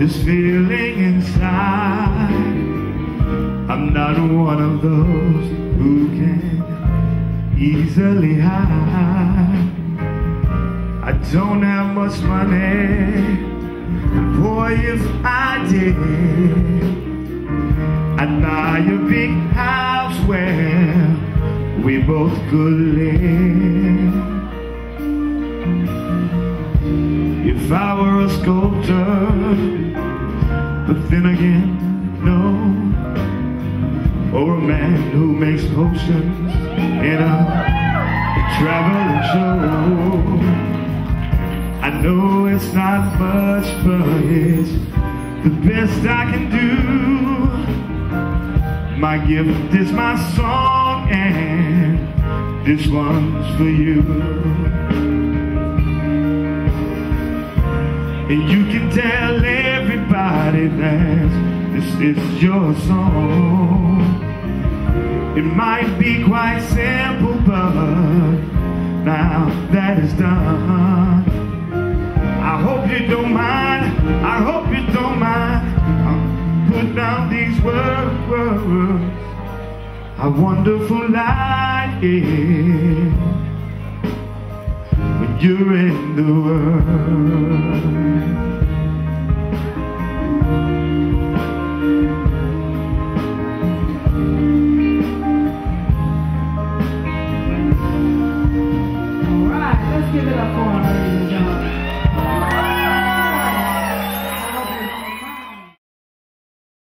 this feeling inside. I'm not one of those who can easily hide. I don't have much money, boy, if I did, I'd buy a big house where we both could live. If I were a sculptor, but then again, no, or a man who makes potions in a traveling show. I know it's not much, but it's the best I can do. My gift is my song, and this one's for you. And you can tell everybody that this is your song. It might be quite simple, but now that it's done, I hope you don't mind, I hope you don't mind. I'll put down these words. How wonderful life is when you're in the world.